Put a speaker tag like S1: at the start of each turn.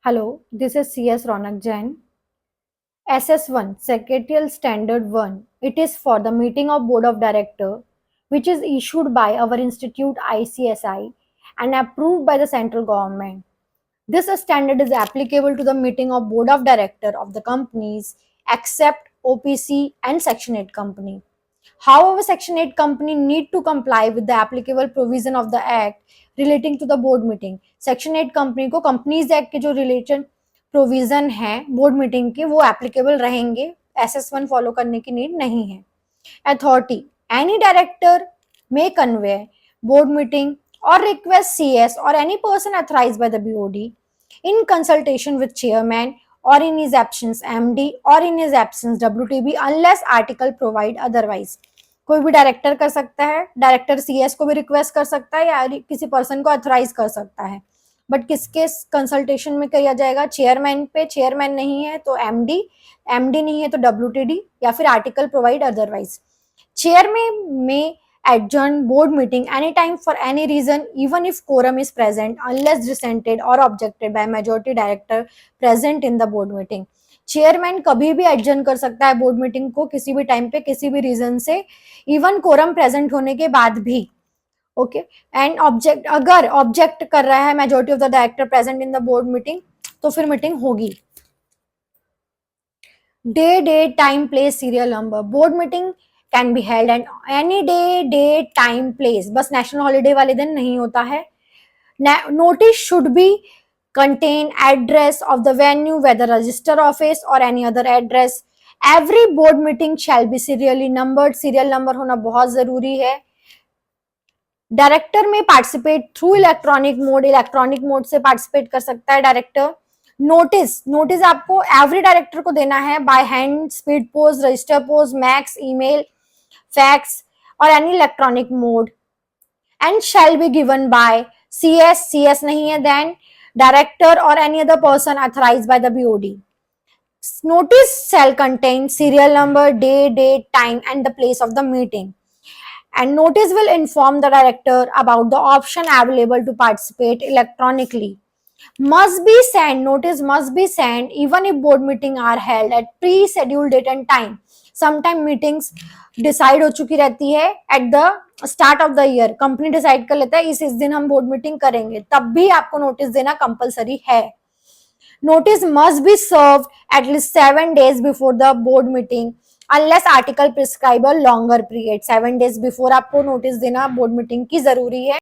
S1: Hello, this is CS Ronak Jain. SS1 Secretarial Standard 1. It is for the meeting of Board of Director, which is issued by our institute ICSI and approved by the central government. This standard is applicable to the meeting of Board of Director of the companies except OPC and Section 8 company. However, Section 8 company need to comply with the applicable provision of the Act relating to the board meeting. Section 8 company को Companies Act के जो related provision है board meeting के वो applicable रहेंगे, SS1 follow करने की need नहीं है. Authority. Any director may convey board meeting or request CS or any person authorized by the BOD in consultation with chairman or in his absence MD or in his absence WTB unless article provide otherwise. कोई भी director कर सकता है, director CS को भी request कर सकता है या किसी पर्सन को अथोराइज कर सकता है, बट किसके कंसल्टेशन में किया जाएगा? चेयरमैन पे. चेयरमैन नहीं है तो एमडी, एमडी नहीं है तो डब्ल्यूटीडी या फिर article provide otherwise. Chairman may adjourn board meeting anytime for any reason, even if quorum is present, unless dissented or objected by majority director present in the board meeting. Chairman कभी भी adjourn कर सकता है board meeting को किसी भी time पे किसी भी रीजन से, इवन कोरम प्रेजेंट होने के बाद भी. ओके. एंड ऑब्जेक्ट, अगर ऑब्जेक्ट कर रहा है majority of the director present in the board meeting तो फिर मीटिंग होगी. Day, date, time, place, serial number. Board meeting can be held and any day, date, time, place. बस national holiday वाले दिन नहीं होता है. Notice should be contain address of the venue, whether register office or any other address. Every board meeting shall be serially numbered. serial number होना बहुत जरूरी है. डायरेक्टर में participate through electronic mode. Electronic mode से participate कर सकता है director. Notice, notice आपको एवरी डायरेक्टर को देना है by hand, speed post, register post, max, email, fax और any electronic mode. And shall be given by CS. CS नहीं है then director or any other person authorized by the BOD. Notice shall contain serial number, day, date, time and the place of the meeting. And notice will inform the director about the option available to participate electronically. Must be sent, notice must be sent even if board meeting are held at pre-scheduled date and time. Sometime meetings decide हो चुकी रहती है at the start of the year. Company decide कर लेता है इस दिन हम बोर्ड मीटिंग करेंगे, तब भी आपको नोटिस देना कंपलसरी है. Notice must be serve at least 7 days before the board meeting unless article prescribe a longer period. 7 days before आपको नोटिस देना बोर्ड मीटिंग की जरूरी है.